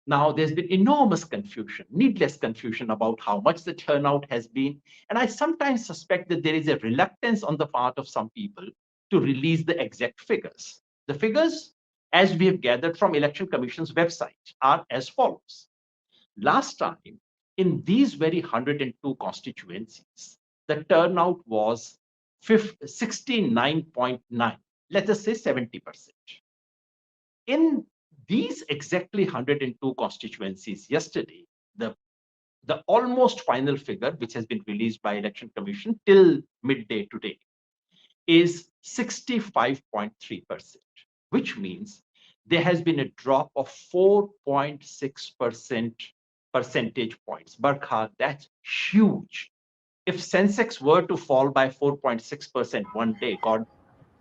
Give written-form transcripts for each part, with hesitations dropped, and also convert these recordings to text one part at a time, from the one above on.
Now, there's been enormous confusion, needless confusion about how much the turnout has been. And I sometimes suspect that there is a reluctance on the part of some people to release the exact figures. The figures, as we have gathered from Election Commission's website, are as follows. Last time, in these very 102 constituencies, the turnout was 69.9, let us say 70%. In these exactly 102 constituencies yesterday, the almost final figure, which has been released by Election Commission till midday today, is 65.3%, which means there has been a drop of 4.6% percentage points. Barkha, that's huge. If Sensex were to fall by 4.6% one day, God,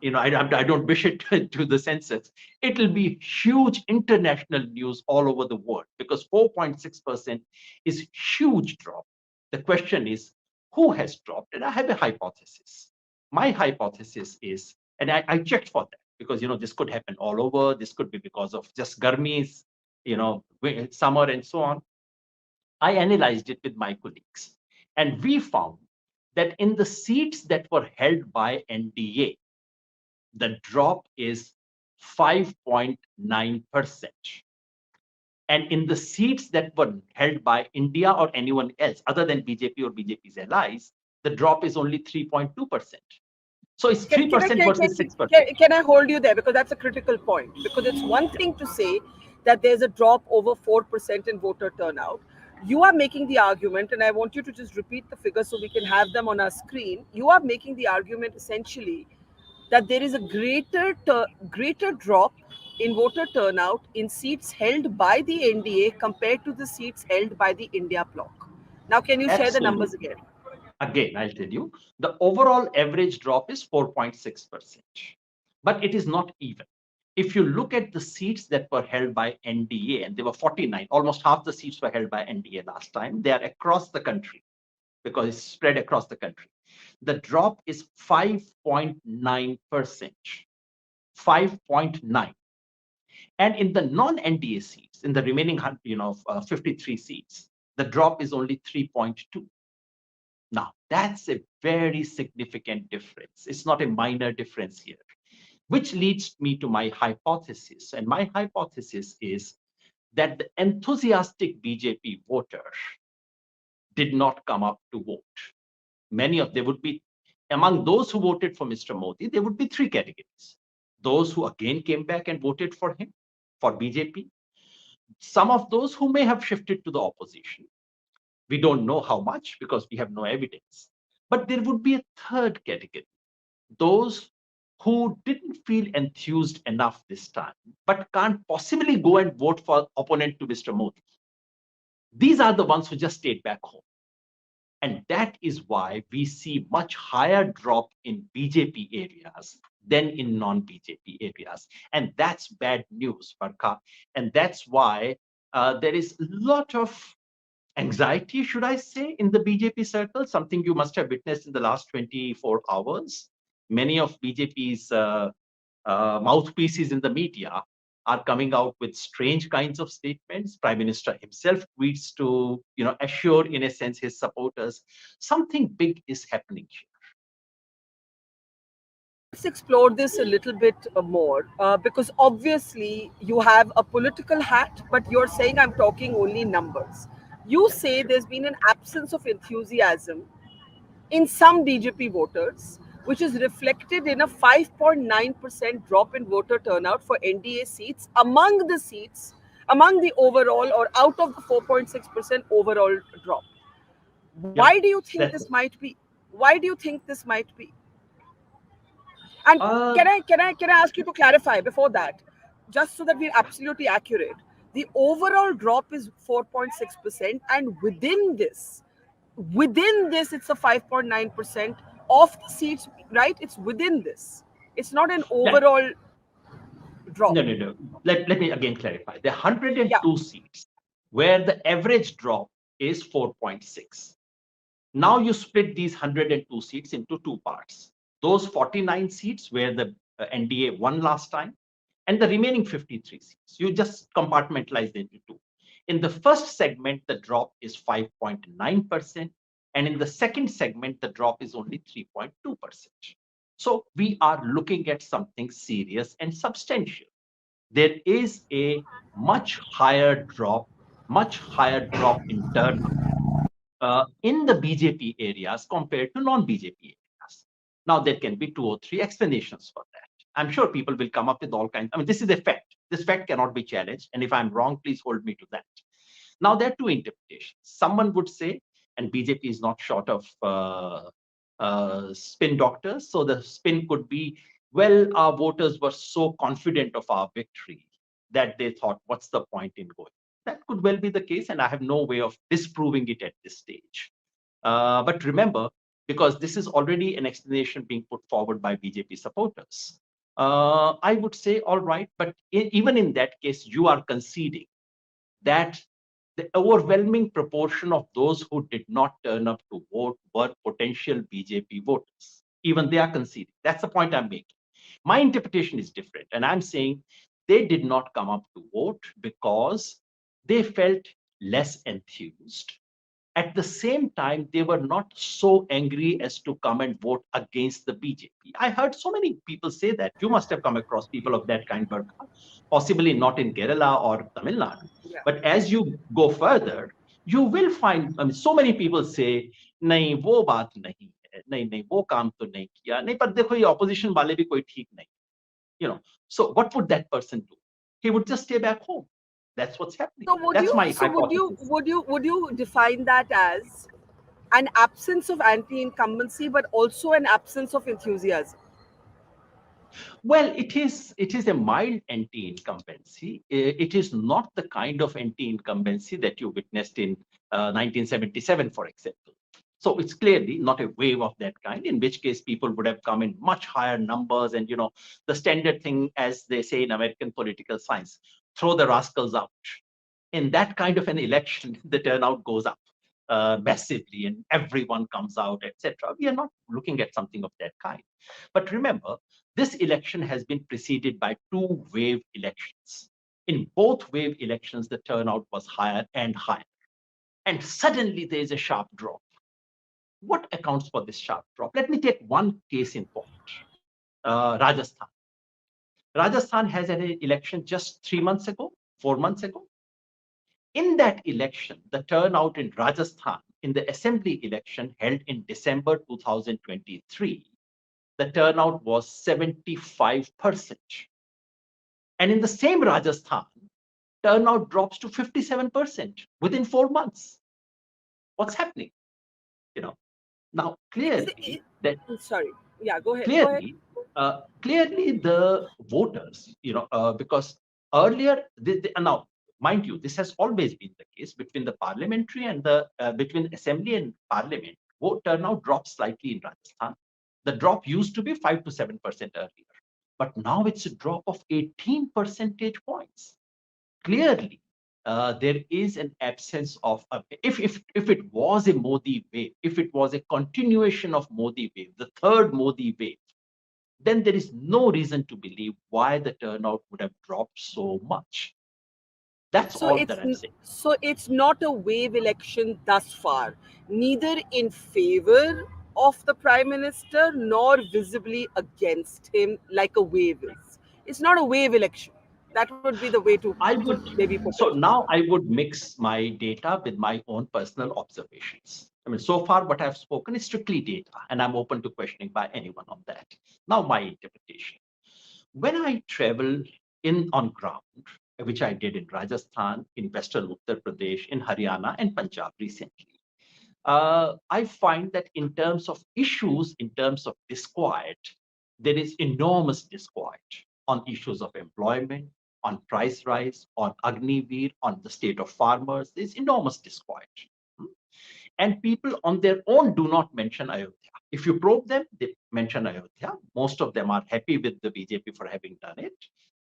I don't wish it to the Sensex, it'll be huge international news all over the world because 4.6% is huge drop. The question is, who has dropped? And I have a hypothesis. My hypothesis is, and I checked for that because, this could happen all over. This could be because of just garmis, summer and so on. I analyzed it with my colleagues, and we found that in the seats that were held by NDA, the drop is 5.9%. And in the seats that were held by India or anyone else other than BJP or BJP's allies, the drop is only 3.2%. So it's 3% versus 6%. Can I hold you there? Because that's a critical point. Because it's one thing to say that there's a drop over 4% in voter turnout. You are making the argument, and I want you to just repeat the figures so we can have them on our screen. You are making the argument essentially that there is a greater drop in voter turnout in seats held by the NDA compared to the seats held by the India bloc. Now, can you share the numbers again? Again, I'll tell you. The overall average drop is 4.6%, but it is not even. If you look at the seats that were held by NDA, and there were 49, almost half the seats were held by NDA last time, they are across the country because it's spread across the country. The drop is 5.9%. 5.9. And in the non-NDA seats, in the remaining 53 seats, the drop is only 3.2. Now, that's a very significant difference. It's not a minor difference here, which leads me to my hypothesis. And my hypothesis is that the enthusiastic BJP voters did not come up to vote. There would be, among those who voted for Mr. Modi, there would be three categories. Those who again came back and voted for him, for BJP. Some of those who may have shifted to the opposition. We don't know how much because we have no evidence. But there would be a third category. Those who didn't feel enthused enough this time, but can't possibly go and vote for opponent to Mr. Modi. These are the ones who just stayed back home. And that is why we see much higher drop in BJP areas than in non-BJP areas. And that's bad news, Barkha. And that's why there is a lot of anxiety, should I say, in the BJP circle, something you must have witnessed in the last 24 hours. Many of BJP's mouthpieces in the media are coming out with strange kinds of statements. Prime Minister himself tweets to, assure, in a sense, his supporters. Something big is happening here. Let's explore this a little bit more because obviously you have a political hat, but you're saying I'm talking only numbers. You say there's been an absence of enthusiasm in some BJP voters, which is reflected in a 5.9% drop in voter turnout for NDA seats among the overall or out of the 4.6% overall drop. Why do you think this might be? Why do you think this might be? And can I ask you to clarify before that, just so that we're absolutely accurate? The overall drop is 4.6%, and within this, it's a 5.9% of the seats, right? It's within this. It's not an overall drop. No. Let me again clarify. The 102 seats where the average drop is 4.6. Now you split these 102 seats into two parts. Those 49 seats where the NDA won last time, and the remaining 53 seats. You just compartmentalize into two. In the first segment, the drop is 5.9%. And in the second segment, the drop is only 3.2%. So we are looking at something serious and substantial. There is a much higher drop in turnout in the BJP areas compared to non-BJP areas. Now, there can be two or three explanations for that. I'm sure people will come up with all kinds. I mean, this is a fact. This fact cannot be challenged. And if I'm wrong, please hold me to that. Now, there are two interpretations. Someone would say, and BJP is not short of spin doctors, so the spin could be, well, our voters were so confident of our victory that they thought, what's the point in going? That could well be the case, and I have no way of disproving it at this stage. But remember, because this is already an explanation being put forward by BJP supporters, I would say, all right, but even in that case, you are conceding that the overwhelming proportion of those who did not turn up to vote were potential BJP voters. Even they are conceding. That's the point I'm making. My interpretation is different, and I'm saying they did not come up to vote because they felt less enthused. At the same time, they were not so angry as to come and vote against the BJP. I heard so many people say that. You must have come across people of that kind, Barkha, possibly not in Kerala or Tamil Nadu. Yeah. But as you go further, you will find, I mean, so many people say, nahi, wo baat nahi hai, nahi, wo kaam to nahi kiya, nahi, par dekho, ye opposition wale bhi koi theek nahi. So what would that person do? He would just stay back home. That's what's happening. So would That's you? my So hypothesis. would you define that as an absence of anti-incumbency, but also an absence of enthusiasm? Well, it is a mild anti-incumbency. It is not the kind of anti-incumbency that you witnessed in 1977, for example. So it's clearly not a wave of that kind, in which case people would have come in much higher numbers. And the standard thing, as they say in American political science, throw the rascals out. In that kind of an election, the turnout goes up massively and everyone comes out, etc. We are not looking at something of that kind. But remember, this election has been preceded by two wave elections. In both wave elections, the turnout was higher and higher. And suddenly there is a sharp drop. What accounts for this sharp drop? Let me take one case in point. Rajasthan. Rajasthan has had an election just 3 months ago, 4 months ago. In that election, the turnout in Rajasthan in the assembly election held in December 2023, the turnout was 75%. And in the same Rajasthan, turnout drops to 57% within 4 months. What's happening? You know, now clearly that Sorry. Yeah. Go ahead. Go ahead. clearly, clearly the voters, because earlier, now, mind you, this has always been the case between the parliamentary and between assembly and parliament. Vote turnout drops slightly in Rajasthan. The drop used to be 5 to 7% earlier, but now it's a drop of 18 percentage points. Clearly, there is an absence of if it was a Modi wave, if it was a continuation of Modi wave, the third Modi wave, then there is no reason to believe why the turnout would have dropped so much. That's So all that I'm saying. it's not a wave election thus far, neither in favor of the prime minister nor visibly against him like a wave is. It's not a wave election. That would be the way to I would, maybe put so it. now I would mix my data with my own personal observations. I mean, so far what I've spoken is strictly data, and I'm open to questioning by anyone on that. Now, my interpretation. When I travel in on ground, which I did in Rajasthan, in Western Uttar Pradesh, in Haryana, and Punjab recently, I find that in terms of issues, in terms of disquiet, there is enormous disquiet on issues of employment, on price rise, on Agniveer, on the state of farmers. There's enormous disquiet. And people on their own do not mention Ayodhya. If you probe them, they mention Ayodhya. Most of them are happy with the BJP for having done it,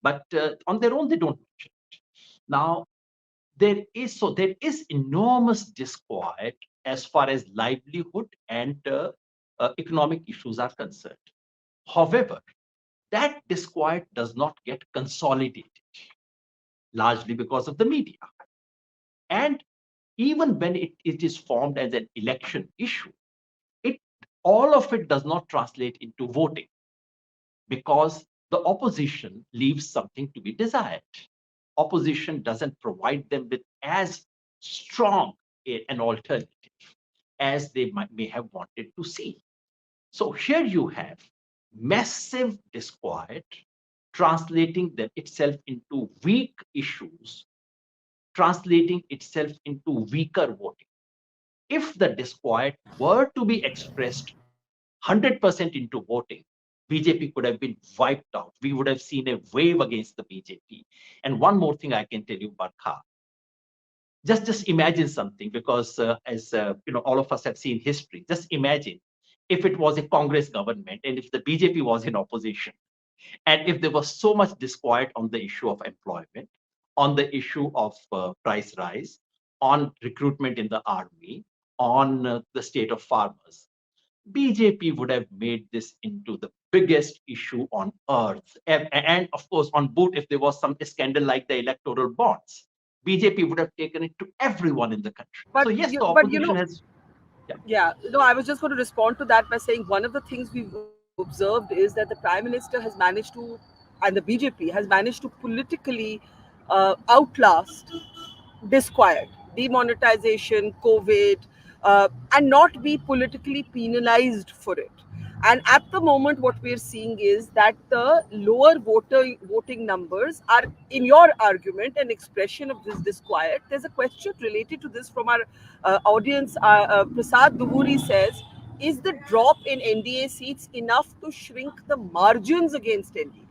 but on their own, they don't mention it. Now, there is enormous disquiet as far as livelihood and economic issues are concerned. However, that disquiet does not get consolidated, largely because of the media. And even when it is formed as an election issue, it all of it does not translate into voting because the opposition leaves something to be desired. Opposition doesn't provide them with as strong an alternative as they may have wanted to see. So here you have massive disquiet translating itself into weak issues, translating itself into weaker voting. If the disquiet were to be expressed 100% into voting, BJP could have been wiped out. We would have seen a wave against the BJP. And one more thing I can tell you, Barkha, just imagine something, because as all of us have seen history. Just imagine if it was a Congress government and if the BJP was in opposition, and if there was so much disquiet on the issue of employment, on the issue of price rise, on recruitment in the army, on the state of farmers. BJP would have made this into the biggest issue on earth. And of course, on boot, if there was some scandal like the electoral bonds, BJP would have taken it to everyone in the country. So But yes, you, the but you opposition know, has. Yeah. yeah, no, I was just going to respond to that by saying one of the things we've observed is that the Prime Minister has managed to, and the BJP has managed to politically outlast disquiet, demonetization, COVID, and not be politically penalized for it. And at the moment, what we're seeing is that the lower voting numbers are, in your argument, an expression of this disquiet. There's a question related to this from our audience. Prasad Duburi says, is the drop in NDA seats enough to shrink the margins against NDA?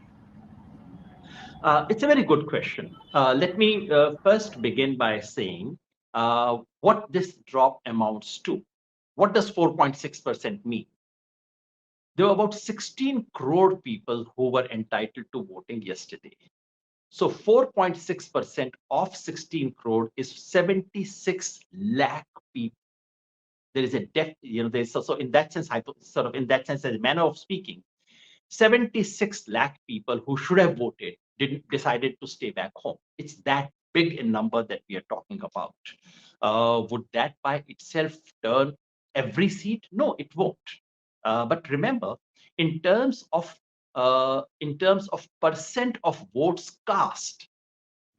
It's a very good question. Let me first begin by saying what this drop amounts to. What does 4.6% mean? There were about 16 crore people who were entitled to voting yesterday. So 4.6% of 16 crore is 76 lakh people. There is a there's so in that sense, sort of in that sense, as a manner of speaking, 76 lakh people who should have voted didn't decided to stay back home. It's that big a number that we are talking about. Would that by itself turn every seat? No, it won't. But remember, in terms of percent of votes cast,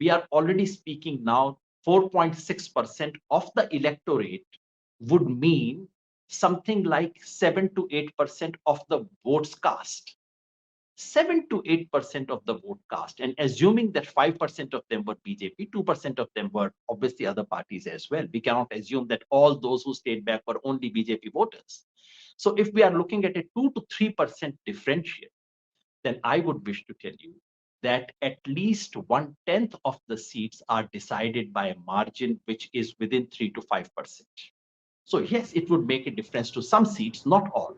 we are already speaking now 4.6% of the electorate would mean something like 7 to 8% of the votes cast. 7 to 8% of the vote cast, and assuming that 5% of them were BJP, 2% of them were obviously other parties as well. We cannot assume that all those who stayed back were only BJP voters. So if we are looking at a 2 to 3% differential, then I would wish to tell you that at least 1/10 of the seats are decided by a margin which is within 3 to 5%. So yes, it would make a difference to some seats, not all.